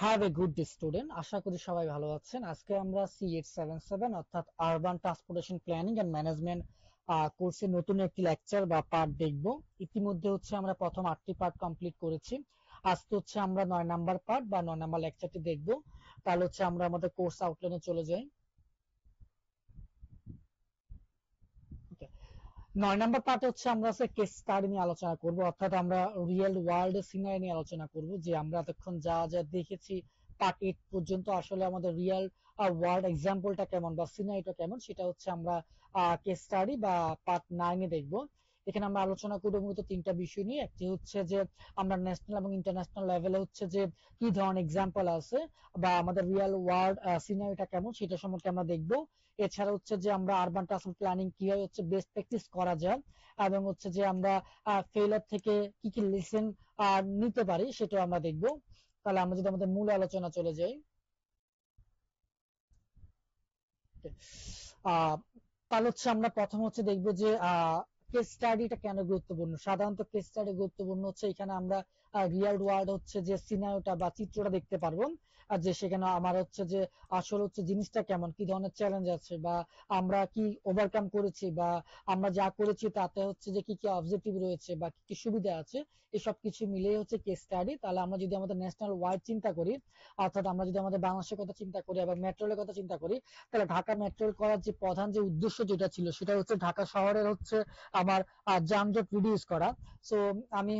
Have a good day student, আশা করি সবাই ভালো আছেন। আজকে আমরা C877 অর্থাৎ urban transportation planning and management কোর্সের নতুন একটি লেকচার বা পার্ট দেখব। ইতিমধ্যে আমরা প্রথম 8টি পার্ট কমপ্লিট করেছি। আজকে আমরা 9 নাম্বার পার্ট বা 9 নাম্বার লেকচারটি দেখব। তাহলে আমরা আমাদের কোর্স আউটলাইনে চলে যাই। 9 নাম্বার পার্টে আমরা কেস স্টাডি নিয়ে আলোচনা করব, অর্থাৎ আমরা রিয়েল ওয়ার্ল্ড সিনারি নিয়ে আলোচনা করব, যে আমরা এতক্ষণ যা যা দেখেছি পার্ট 8 পর্যন্ত আসলে আমাদের রিয়েল ওয়ার্ল্ড এক্সাম্পলটা কেমন বা সিনারিটা কেমন সেটা আমরা কেস স্টাডি বা পার্ট 9 এ দেখব। এখানে আমরা আলোচনা করব মূলত তিনটা বিষয় নিয়ে। একটি যে আমরা ন্যাশনাল এবং ইন্টারন্যাশনাল লেভেলে যে কি ধরনের এক্সাম্পল আছে বা আমাদের রিয়েল ওয়ার্ল্ড সিনারিটা কেমন সেটা সম্পর্কে আমরা দেখব। এছাড়া যে আমরা আরবান ট্রান্সপোর্ট প্ল্যানিং কিভাবে বেস্ট প্র্যাকটিস করা যায় এবং যে আমরা ফেইলার থেকে কি কি লেসন নিতে পারি সেটা আমরা দেখব। তাহলে আমরা যদি আমাদের মূল আলোচনা চলে যাই, তাহলে আমরা প্রথম দেখব যে কেস স্টাডিটা কেন গুরুত্বপূর্ণ। সাধারণত কেস স্টাডি গুরুত্বপূর্ণ এখানে আমরা রিয়েল ওয়ার্ল্ড যে সিনারিওটা বা চিত্রটা দেখতে পারবো, আর যে সেখানে আমার যে আসলে জিনিসটা কেমন, কি ধরনের চ্যালেঞ্জ আছে বা আমরা কি ওভারকাম করেছি বা আমরা যা করেছি তাতে যে কি কি অবজেক্টিভ রয়েছে বা কি কি সুবিধা আছে, এই সব কিছু মিলিয়ে কেস স্টাডি। তাহলে আমরা যদি আমাদের ন্যাশনাল ওয়াইড চিন্তা করি, অর্থাৎ আমরা যদি আমাদের বাংলাদেশের কথা চিন্তা করি এবং মেট্রো রেলের কথা চিন্তা করি, তাহলে ঢাকা মেট্রো রেল করার যে প্রধান যে উদ্দেশ্য যেটা ছিল সেটা ঢাকা শহরের আমার যানজট রিডিউস করা। সো আমি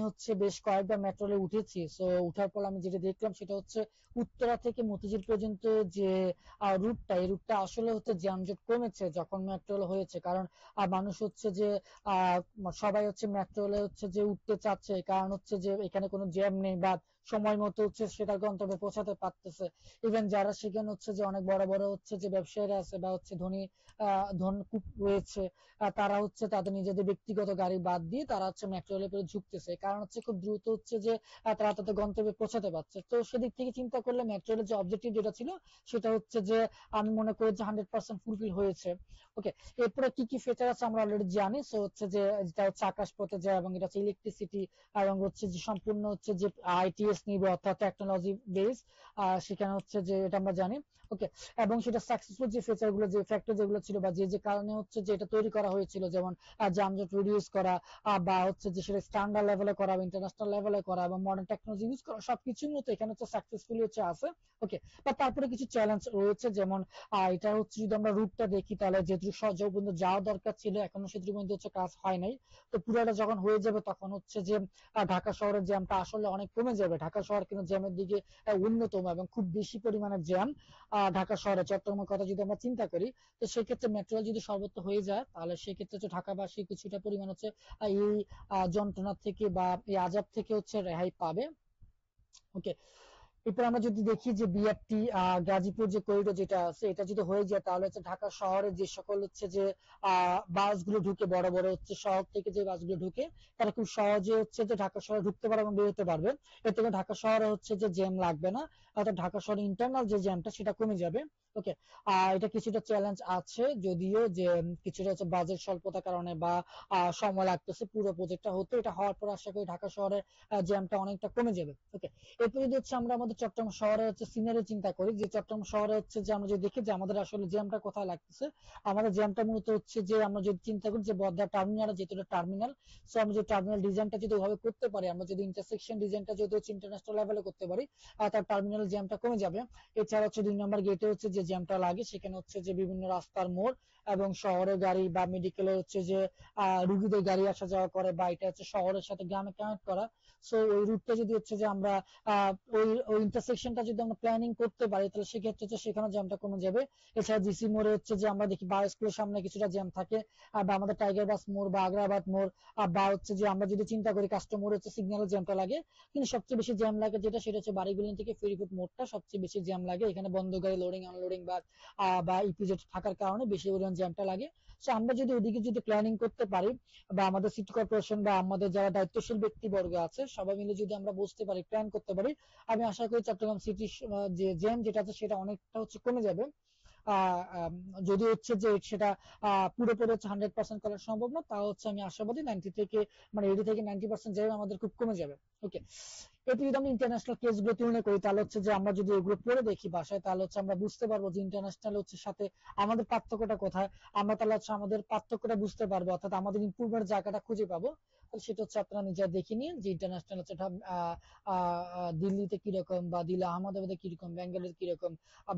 বেশ কয়েকবার মেট্রো রেলে উঠেছি। সো উঠার পর আমি যেটা দেখলাম সেটা উত্তরা থেকে মতিঝিল পর্যন্ত যে রুটটা, এই রুটটা আসলে যানজট কমেছে যখন মেট্রো রেল হয়েছে। কারণ মানুষ যে আহ সবাই মেট্রো রেলে যে উঠতে চাচ্ছে, কারণ যে এখানে কোনো জ্যাম নেই বা সময় মতো সেটার গন্তব্যে পৌঁছাতে পারতেছে। ইভেন যারা সেখানে যে অনেক বড় বড় যে ব্যবসায়ীরা আছে বা ধনী ধনকুপ রয়েছে, তারা তাদের নিজেদের ব্যক্তিগত গাড়ি বাদ দিয়ে তারা মেট্রো রেলে করে ঝুঁকতেছে, কারণ খুব দ্রুত যে তারা তাদের গন্তব্যে পৌঁছাতে পারছে। তো সেদিক থেকে চিন্তা করলে মেট্রো রেলের যে অবজেক্টিভ যেটা ছিল সেটা যে আমি মনে করি যে 100% ফুলফিল হয়েছে। ওকে, এরপরে কি কি ফিচার আছে আমরা অলরেডি জানি। সো যে এটা আকাশ পথে যায় এবং এটা ইলেকট্রিসিটি এবং যে সম্পূর্ণ যে ITS নিবে, অর্থাৎ টেকনোলজি বেস, সেখানে যে এটা আমরা জানি। ওকে, এবং সেটা সাকসেসফুল যে ফিচার গুলো, যে ফ্যাক্টর যেগুলো ছিল বা যে যে কারণে যে এটা তৈরি করা হয়েছিল, যেমন যানজট রিডিউস করা বা যে সেটা স্ট্যান্ডার্ড লেভেলে করা, ইন্টারন্যাশনাল লেভেলে করা এবং মডার্ন টেকনোলজি ইউজ করা, সবকিছুর মতো এখানে সাকসেসফুলি আছে। ওকে, বা তারপরে কিছু চ্যালেঞ্জ রয়েছে, যেমন এটা যদি আমরা রুটটা দেখি, তাহলে যেহেতু সহজ পর্যন্ত যাওয়া দরকার ছিল এখনো সেতুর মধ্যে কাজ হয় নাই। তো পুরোটা যখন হয়ে যাবে তখন যে ঢাকা শহরের জ্যামটা আসলে অনেক কমে যাবে। ঢাকা শহর কিন্তু জ্যামের দিকে অন্যতম এবং খুব বেশি পরিমাণে জ্যাম ঢাকা শহরে। চট্টগ্রামের কথা যদি আমরা চিন্তা করি, তো সেক্ষেত্রে মেট্রো রেল যদি সর্বত্র হয়ে যায়, তাহলে সেক্ষেত্রে ঢাকাবাসী কিছুটা পরিমাণ এই যন্ত্রণা থেকে বা এই আজাব থেকে রেহাই পাবে। ওকে, এরপর আমরা যদি দেখি যে বিআরটি গাজীপুর যে করিডোর যেটা আছে, এটা যদি হয়ে যায় তাহলে ঢাকা শহরে যে সকল যে বাসগুলো ঢুকে, বড় বড় শহর থেকে যে বাসগুলো ঢুকে, তারা খুব সহজে যে ঢাকা শহরে ঢুকতে পারবে এবং বেরোতে পারবে। এর থেকে ঢাকা শহরে যে জ্যাম লাগবে না, অর্থাৎ ঢাকা শহরে ইন্টারনাল যে জ্যামটা সেটা কমে যাবে। ওকে, এটা কিছুটা চ্যালেঞ্জ আছে, যদিও যে কিছুটা বাজেট স্বল্পতার কারণে বা সময় লাগতেছে পুরো প্রজেক্টটা হতে। এটা হওয়ার পর আশা করি ঢাকা শহরের জ্যামটা অনেকটা কমে যাবে। ওকে, এরপর যদি আমরা আমাদের চট্টগ্রাম শহরে সিনারি চিন্তা করি, যে চট্টগ্রাম শহরে যে আমরা যদি দেখি যে আমাদের আসলে জ্যামটা কোথায় লাগতেছে, আমাদের জ্যামটা মূলত যে আমরা যদি চিন্তা করি যে বদলা টার্মিনাল, যেহেতু টার্মিনাল, সো আমরা যদি টার্মিনাল ডিজাইনটা যদি ওইভাবে করতে পারি, আমরা যদি ইন্টারসেকশন ডিজাইনটা যদি ইন্টারন্যাশনাল লেভেলে করতে পারি, তার টার্মিনাল জ্যামটা কমে যাবে। এছাড়া 2 নম্বর গেটে যে জ্যামটা লাগে সেখানে যে বিভিন্ন রাস্তার মোড় এবং শহরের গাড়ি বা মেডিকেলের যে রুগীদের গাড়ি আসা যাওয়া করে, বা এটা শহরের সাথে গ্রামে কানেক্ট করা। সো ওই রুটটা যদি যে আমরা ওই ইন্টারসেকশনটা যদি আমরা প্ল্যানিং করতে পারি, তাহলে সেক্ষেত্রে সেখানে জ্যামটা কমে যাবে। এছাড়া জিসি মোড়ে যে আমরা দেখি বা স্কুলের সামনে কিছুটা জ্যাম থাকে, বা আমাদের টাইগার বাস মোড় বা আগ্রাবাদ মোড়, বা যে আমরা যদি চিন্তা করি কাস্টম মোড়ে সিগন্যালের জ্যামটা লাগে। কিন্তু সবচেয়ে বেশি জ্যাম লাগে সেটা বাড়িগুলি থেকে ফেরিঘাট মোড়টা সবচেয়ে বেশি জ্যাম লাগে। এখানে বন্ধ গাড়ি লোডিং আনলোডিং বা ইপিজেড থাকার কারণে বেশি পরিমাণ জ্যামটা লাগে। সো আমরা যদি ওদিকে যদি প্ল্যানিং করতে পারি, বা আমাদের সিটি কর্পোরেশন বা আমাদের যারা দায়িত্বশীল ব্যক্তিবর্গ আছে সবাই মিলে যদি আমরা বুঝতে পারি, প্ল্যান করতে পারি, আমি আশা করি চট্টগ্রাম সিটি যে জ্যাম যেটা আছে সেটা অনেকটা কমে যাবে। যদি হচ্ছে যে সেটা পুরোপুরি হচ্ছে 100% করা সম্ভব না, তা হচ্ছে আমি আশাবাদী 90 থেকে মানে 80 থেকে 90% যাবে আমাদের খুব কমে যাবে। ওকে, এটি যদি আমরা ইন্টারন্যাশনাল কেস গুলো তুলনা করি তাহলে হচ্ছে যে আমরা যদি এগুলো পড়ে দেখি বাসায় তাহলে হচ্ছে আমরা বুঝতে পারবো যে ইন্টারন্যাশনাল হচ্ছে সাথে আমাদের পার্থক্যটা কোথায়। আমরা তাহলে হচ্ছে আমাদের পার্থক্যটা বুঝতে পারবো, অর্থাৎ আমাদের ইমপ্রুভমেন্ট জায়গাটা খুঁজে পাবো। তাহলে সেটা হচ্ছে আপনারা নিজেরা দেখে নিন যে ইন্টারন্যাশনাল হচ্ছে দিল্লিতে কিরকম, বা দিল্লি আহমেদাবাদে কিরকম, ব্যাঙ্গালোর কিরকম,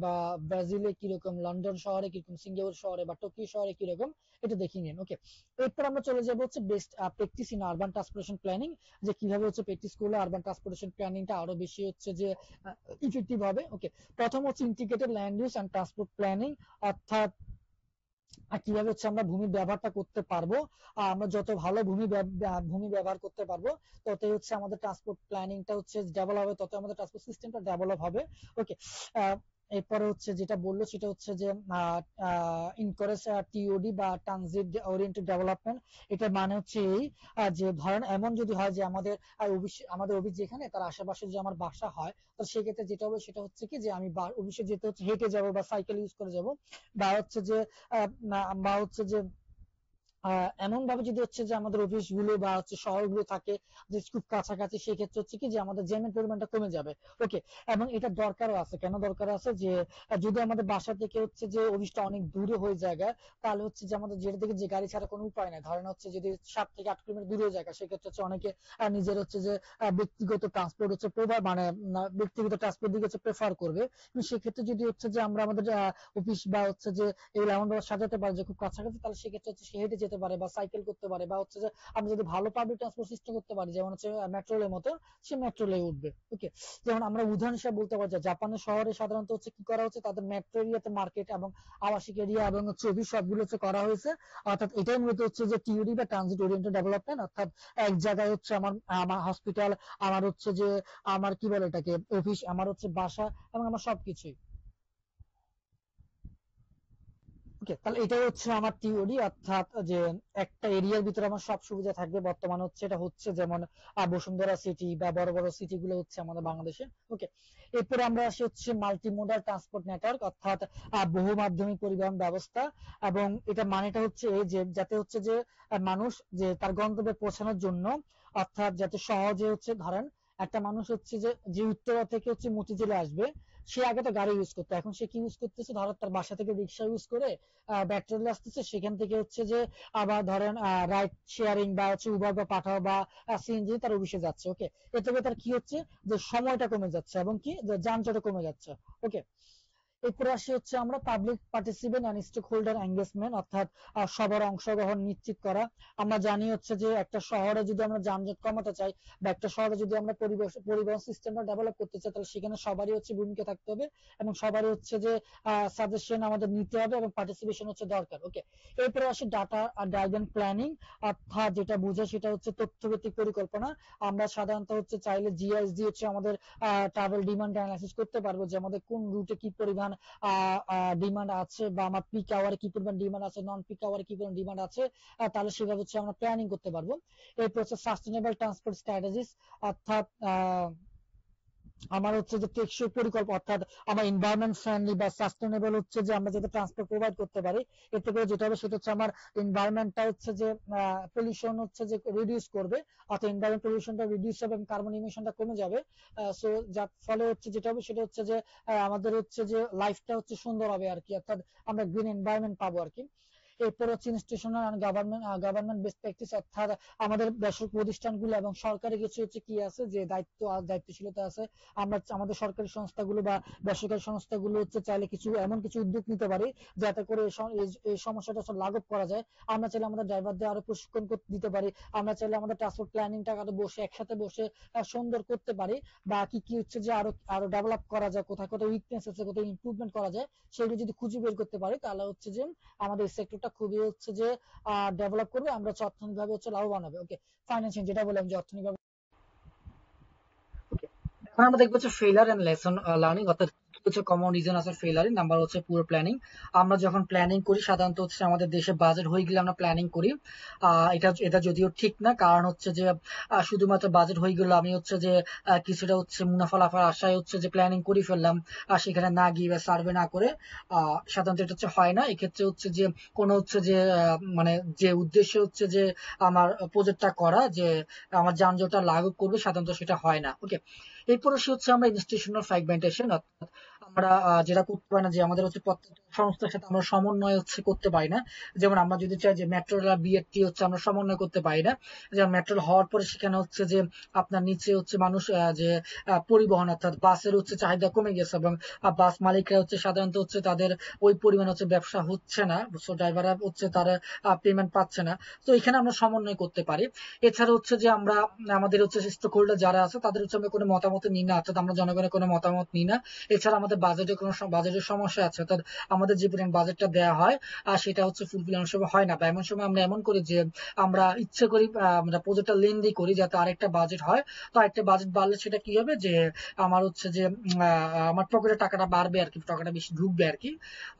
বা ব্রাজিলে কিরকম, লন্ডন শহরে কিরকম, সিঙ্গাপুর শহরে বা টোকিও শহরে কিরকম, এটা দেখে নিন। ওকে, এরপর আমরা চলে যাবো হচ্ছে best practice in urban transportation planning, যে কিভাবে হচ্ছে প্র্যাকটিস করলে আরবান ট্রান্সপোর্টেশন প্ল্যানিংটা আরো বেশি হচ্ছে যে ইফেক্টিভ হবে। ওকে, প্রথম হচ্ছে integrated land use and transport planning, অর্থাৎ কিভাবে হচ্ছে আমরা ভূমির ব্যবহারটা করতে পারবো। আমরা যত ভালো ভূমি ব্যবহার করতে পারবো ততই হচ্ছে আমাদের ট্রান্সপোর্ট প্ল্যানিংটা হচ্ছে ডেভেলপ হবে, তত আমাদের ট্রান্সপোর্ট সিস্টেমটা ডেভেলপ হবে। ওকে, এরপরে হচ্ছে যেটা বললো সেটা হচ্ছে যে ইনকারেজ টিওডি বা ট্রানজিট ওরিয়েন্টেড ডেভেলপমেন্ট। এটার মানে হচ্ছে এই যে ধরেন এমন যদি হয় যে আমাদের অফিস যেখানে তার আশেপাশে যে আমার বাসা হয়, তো সেক্ষেত্রে যেটা হবে সেটা হচ্ছে কি যে আমি অফিসে যেতে হচ্ছে হেঁটে যাব বা সাইকেল ইউজ করে যাব, বা হচ্ছে যে বা হচ্ছে যে এমন ভাবে যদি হচ্ছে যে আমাদের অফিস গুলো বা হচ্ছে শহরগুলো থাকে যে খুব কাছাকাছি, সেক্ষেত্রে হচ্ছে কি যে আমাদের জ্যামের পরিমাণটা কমে যাবে। ওকে, এবং এটা দরকারও আছে। কেন দরকার আছে যে যদি আমাদের বাসা থেকে হচ্ছে যে অফিসটা অনেক দূরে হয়ে জায়গা, তাহলে হচ্ছে যে আমাদের যেটা থেকে যে গাড়ি ছাড়া কোনো উপায় নাই। ধরেন হচ্ছে যদি 7 থেকে 8 কিলোমিটার দূরে জায়গা, সেক্ষেত্রে হচ্ছে অনেকে নিজের হচ্ছে যে ব্যক্তিগত ট্রান্সপোর্ট হচ্ছে মানে ব্যক্তিগত ট্রান্সপোর্ট দিকে হচ্ছে প্রেফার করবে। কিন্তু সেক্ষেত্রে যদি হচ্ছে যে আমরা আমাদের অফিস বা হচ্ছে যে এগুলো এমন ভাবে সাজাতে পারে যে খুব কাছাকাছি, তাহলে সেক্ষেত্রে হচ্ছে সে হেঁটে যেতে পারে বা সাইকেল করতে পারে, বা হচ্ছে যে আমরা যদি ভালো পাবলিক ট্রান্সপোর্ট সিস্টেম করতে পারি যেমন হচ্ছে মেট্রো রেলের মতো, সে মেট্রো রেলে উঠবে। ওকে, যেমন আমরা উদাহরণ হিসেবে বলতে পারি যে জাপানের শহরে সাধারণত হচ্ছে কি করা হচ্ছে, তাদের মেট্রো এরিয়াতে মার্কেট এবং আবাসিক এরিয়া এবং হচ্ছে অফিস সবগুলো হচ্ছে করা হয়েছে। অর্থাৎ এটাই মূলত হচ্ছে যে টিওডি বা ট্রানজিট ওরিয়েন্টেড ডেভেলপমেন্ট, অর্থাৎ এক জায়গায় হচ্ছে আমার আমার হসপিটাল, আমার হচ্ছে যে আমার কি বলে এটাকে অফিস, আমার হচ্ছে বাসা এবং আমার সবকিছুই। ওকে, তাহলে এটাই হচ্ছে আমার থিওরি, অর্থাৎ যে একটা এরিয়ার ভিতরে আমার সব সুবিধা থাকবে। বর্তমানে হচ্ছে এটা হচ্ছে যেমন বসুন্ধরা সিটি বা বড় বড় সিটি গুলো হচ্ছে আমাদের বাংলাদেশে। ওকে, এরপরে আমরা আসি হচ্ছে মাল্টিমোডাল ট্রান্সপোর্ট নেটওয়ার্ক, অর্থাৎ বহু মাধ্যমিক পরিবহন ব্যবস্থা। এবং এটা মানেটা হচ্ছে এই যে যাতে হচ্ছে যে মানুষ যে তার গন্তব্যে পৌঁছানোর জন্য, অর্থাৎ যাতে সহজে হচ্ছে ধরেন একটা মানুষ হচ্ছে যে যে উত্তরা থেকে হচ্ছে মতিঝিলে আসবে, সে আগে তো গাড়ি ইউজ করতো, এখন সে কি ইউজ করতেছে, ধরো তার বাসা থেকে রিক্সা ইউজ করে ব্যাট্রোলে আসতেছে, সেখান থেকে হচ্ছে যে আবার ধরেন রাইড শেয়ারিং বা হচ্ছে উবার বা পাঠাও বা সিএনজি তার অফিসে যাচ্ছে। ওকে, এতে করে তার কি হচ্ছে যে সময়টা কমে যাচ্ছে এবং কি যে যানজটও কমে যাচ্ছে। ওকে, এরপরে আসি হচ্ছে আমরা public participant and stakeholder engagement, অর্থাৎ সবার অংশগ্রহণ নিশ্চিত করা। আমরা জানি হচ্ছে যে একটা শহরে যদি আমরা যানজট কমাতে চাই বা একটা শহরে যদি আমরা পরিবহন সিস্টেমটা ডেভেলপ করতে চাই, তাহলে সেখানে সবারই হচ্ছে ভূমিকা থাকতে হবে এবং সবারই হচ্ছে যে সাজেশন আমাদের নিতে হবে এবং পার্টিসিপেশন হচ্ছে দরকার। ওকে, এরপরে আসি ডাটা ড্রাইভেন প্ল্যানিং, অর্থাৎ যেটা বোঝায় সেটা হচ্ছে তথ্যভিত্তিক পরিকল্পনা। আমরা সাধারণত হচ্ছে চাইলে জিআইএস দিয়ে হচ্ছে আমাদের ট্রাভেল ডিমান্ড অ্যানালাইসিস করতে পারবো যে আমাদের কোন রুটে কি পরিমাণ ডিমান্ড আছে, বা আমার পিক আওয়ারে কি পরিমাণ ডিমান্ড আছে, নন পিক আওয়ারে কি পরিমাণ ডিমান্ড আছে, তাহলে সেভাবে হচ্ছে আমরা প্ল্যানিং করতে পারবো। এরপর হচ্ছে সাস্টেনেবল ট্রান্সপোর্ট স্ট্র্যাটেজিস, অর্থাৎ আমার হচ্ছে যে টেকসই পরিকল্পনা, অর্থাৎ আমার এনভায়রনমেন্ট ফ্রেন্ডলি বা সাস্টেনেবল হচ্ছে যে আমরা যাতে ট্রান্সপোর্ট প্রোভাইড করতে পারি। এতে করে যেটা হবে সেটা হচ্ছে আমার এনভায়রনমেন্টটা হচ্ছে যে পলিউশন হচ্ছে যে রিডিউস করবে, অর্থাৎ এনভায়রনমেন্ট পলিউশনটা রিডিউস হবে এবং কার্বন ইমিশনটা কমে যাবে। সো যার ফলে হচ্ছে যেটা হবে সেটা হচ্ছে যে আমাদের হচ্ছে যে লাইফটা হচ্ছে সুন্দর হবে আর কি, অর্থাৎ আমরা গ্রিন এনভায়রনমেন্ট পাবো আর কি। এরপর হচ্ছে institutional and government best practice, অর্থাৎ আমাদের বেসরকারি প্রতিষ্ঠানগুলো এবং সরকারি কিছু হচ্ছে কি আছে যে দায়িত্বশীলতা আছে। আমরা আমাদের সরকারি সংস্থাগুলো বা বেসরকারি সংস্থাগুলো হচ্ছে চাইলে কিছু এমন কিছু উদ্যোগ নিতে পারি যাতে করে এই সমস্যাটা লাঘব করা যায়। আমরা চাইলে আমাদের ড্রাইভারদের আরো প্রশিক্ষণ দিতে পারি। আমরা চাইলে আমাদের ট্রান্সপোর্ট প্ল্যানিংটা আরো একসাথে বসে সুন্দর করতে পারি, বা কি কি হচ্ছে যে আরো আরো ডেভেলপ করা যায়, কোথায় কোথায় উইকনেস আছে, কোথায় ইমপ্রুভমেন্ট করা যায়, সেগুলো যদি খুঁজে বের করতে পারি তাহলে হচ্ছে যে আমাদের সেক্টরটা খুবই হচ্ছে যে ডেভেলপ করবে, আমরা হচ্ছে অর্থনৈতিকভাবে হচ্ছে লাভবান হবে। ওকে, ফাইন্যান্সিয়াল যেটা বললাম যে অর্থনৈতিকভাবে। ওকে, এখন আমরা দেখবো হচ্ছে ফেইলার এন্ড লেসন লার্নিং, অর্থাৎ হচ্ছে কমন রিজন আছে ফেলারের। নাম্বার হচ্ছে পুরো প্ল্যানিং। আমরা যখন প্ল্যানিং করি সাধারণত হচ্ছে আমাদের দেশে বাজেট হয়ে গেলে আমরা প্ল্যানিং করি। এটা এটা যদিও ঠিক না, কারণ হচ্ছে যে শুধুমাত্র বাজেট হয়ে গেল আমি হচ্ছে যে কিছুটা হচ্ছে মুনাফা লাফার আশায় হচ্ছে যে প্ল্যানিং করে ফেললাম, আর সেখানে না গিয়ে বা সার্ভে না করে সাধারণত এটা হচ্ছে হয় না। এক্ষেত্রে হচ্ছে যে কোনো হচ্ছে যে মানে যে উদ্দেশ্য হচ্ছে যে আমার প্রজেক্টটা করা, যে আমার যানজটটা লাঘব করবে, সাধারণত সেটা হয় না। ওকে, এরপর হচ্ছে আমরা ইনস্টিটিউশনাল ফ্র্যাগমেন্টেশন, অর্থাৎ আমরা যেটা করতে পারি না, যে আমাদের হচ্ছে প্রত্যেকটা সংস্থার সাথে আমরা সমন্বয় হচ্ছে করতে পারি না। যেমন আমরা যদি চাই যে মেট্রো রেল আর বিআরটি হচ্ছে আমরা সমন্বয় করতে পারি না। যেমন মেট্রো রেল হওয়ার পরে সেখানে হচ্ছে যে আপনার নিচে হচ্ছে মানুষ যে পরিবহন অর্থাৎ বাসের হচ্ছে চাহিদা কমে গেছে, এবং বাস মালিকরা হচ্ছে সাধারণত হচ্ছে তাদের ওই পরিমাণ হচ্ছে ব্যবসা হচ্ছে না, সো ড্রাইভাররা হচ্ছে তারা পেমেন্ট পাচ্ছে না। তো এখানে আমরা সমন্বয় করতে পারি। এছাড়া হচ্ছে যে আমরা আমাদের হচ্ছে স্টেক হোল্ডার যারা আছে তাদের হচ্ছে আমরা কোনো মতামত নিই না, অর্থাৎ আমরা জনগণের কোনো মতামত নিই না। এছাড়া আমাদের বাজেটে কোনো বাজেটের সমস্যা আছে, অর্থাৎ আমাদের যে পরিমাণ বাজেটটা দেওয়া হয় আর সেটা হচ্ছে ফুলফিল অনেক সময় হয় না, বা এমন সময় আমরা এমন করি যে আমরা ইচ্ছে করি আমরা প্রজেক্টটা লেন্দি করি যাতে আরেকটা বাজেট হয়। তো আরেকটা বাজেট বাড়লে সেটা কি হবে যে আমার হচ্ছে যে আমার পকেটে টাকাটা বাড়বে আর কি, টাকাটা বেশি ঢুকবে আর কি।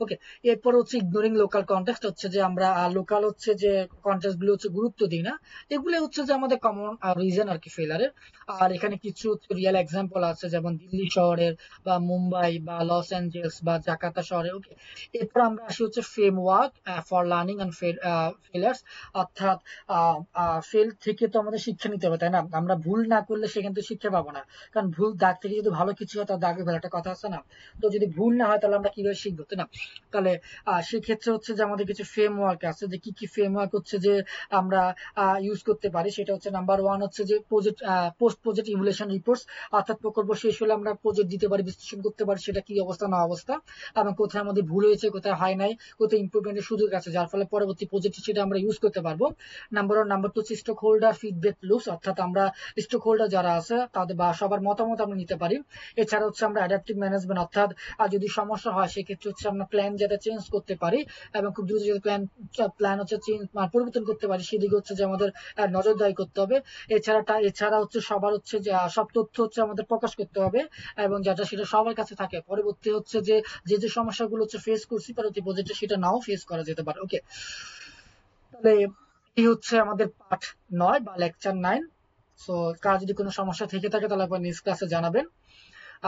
ওকে, এরপর হচ্ছে ইগনোরিং লোকাল কন্টেক্সট, হচ্ছে যে আমরা লোকাল হচ্ছে যে কন্টেক্সট গুলো হচ্ছে গুরুত্ব দিই না। এগুলো হচ্ছে যে আমাদের কমন রিজন আর কি ফেলারের। আর এখানে কিছু রিয়েল এক্সাম্পল আছে, যেমন দিল্লি শহরের বা মুম্বাই বা লস অ্যাঞ্জেলস বা জাকার্তা শহরে। ওকে, এরপর আমরা আসি হচ্ছে framework for learning and failures, অর্থাৎ ফেল থেকে তো আমাদের শিক্ষা নিতে হবে, তাই না? আমরা ভুল না করলে সেখান থেকে শিক্ষা পাবো না, কারণ ভুল দাগ থেকে যদি ভালো কিছু হয় তাহলে দাগে ভালো, একটা কথা আছে না? তো যদি ভুল না হয় তাহলে আমরা কিভাবে শিখবো, তাই না? তাহলে সেক্ষেত্রে হচ্ছে যে আমাদের কিছু ফ্রেমওয়ার্ক আছে, যে কি কি ফ্রেমওয়ার্ক হচ্ছে যে আমরা ইউজ করতে পারি। সেটা হচ্ছে নাম্বার ওয়ান হচ্ছে যে project post project evaluation reports, অর্থাৎ প্রকল্প শেষ হলে আমরা প্রজেক্ট দিতে পারি, বিশ্লেষণ করতে পারি সেটা কি অবস্থা না অবস্থা, এবং কোথায় আমাদের ভুল হয়েছে, কোথায় হয় নাই, কোথায় ইমপ্রুভমেন্টের সুযোগ আছে, যার ফলে পরবর্তী প্রজেক্টে সেটা আমরা ইউজ করতে পারবো। Number one. নাম্বার টু হচ্ছে স্টক হোল্ডার ফিডব্যাক লুপস, অর্থাৎ আমরা স্টক হোল্ডার যারা আছে তাদের বা সবার মতামত আমরা নিতে পারি। এছাড়া হচ্ছে আমরা অ্যাডাপটিভ ম্যানেজমেন্ট, অর্থাৎ যদি সমস্যা হয় সেক্ষেত্রে হচ্ছে আমরা প্ল্যান যাতে চেঞ্জ করতে পারি, এবং খুব দ্রুত যদি প্ল্যান হচ্ছে চেঞ্জ পরিবর্তন করতে পারি, সেদিকে হচ্ছে যে আমাদের নজরদারি করতে হবে। এছাড়া হচ্ছে সবার হচ্ছে যে সব তথ্য হচ্ছে আমাদের প্রকাশ করতে হবে, এবং যাতে সেটা সবার কাছে থাকে। পরবর্তী হচ্ছে যে যে যে সমস্যাগুলো হচ্ছে ফেস করছি পরবর্তী প্রজেক্টে সেটা নাও ফেস করা যেতে পারে। ওকে, তাহলে এই হচ্ছে আমাদের পার্ট 9 বা লেকচার 9। সো কার যদি কোনো সমস্যা থেকে থাকে তাহলে একবার নেক্সট ক্লাসে জানাবেন।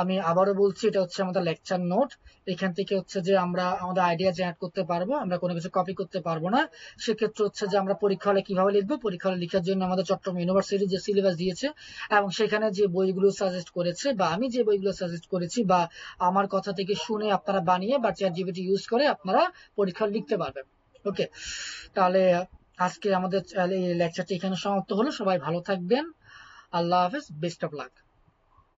আমি আবারও বলছি, এটা হচ্ছে আমাদের লেকচার নোট। এখান থেকে হচ্ছে যে আমরা আমাদের আইডিয়া জেনারেট করতে পারবো, আমরা কোনো কিছু কপি করতে পারবো না। সেক্ষেত্রে হচ্ছে যে আমরা পরীক্ষা হলে কিভাবে লিখবো, পরীক্ষা হলে লেখার জন্য আমাদের চট্টগ্রাম ইউনিভার্সিটি যে সিলেবাস দিয়েছে এবং সেখানে যে বইগুলো সাজেস্ট করেছে, বা আমি যে বইগুলো সাজেস্ট করেছি, বা আমার কথা থেকে শুনে আপনারা বানিয়ে বা চ্যাট জিপিটি ইউজ করে আপনারা পরীক্ষা লিখতে পারবেন। ওকে, তাহলে আজকে আমাদের এই লেকচারটি এখানে সমাপ্ত হলো। সবাই ভালো থাকবেন। আল্লাহ হাফেজ, বেস্ট অফ লাক।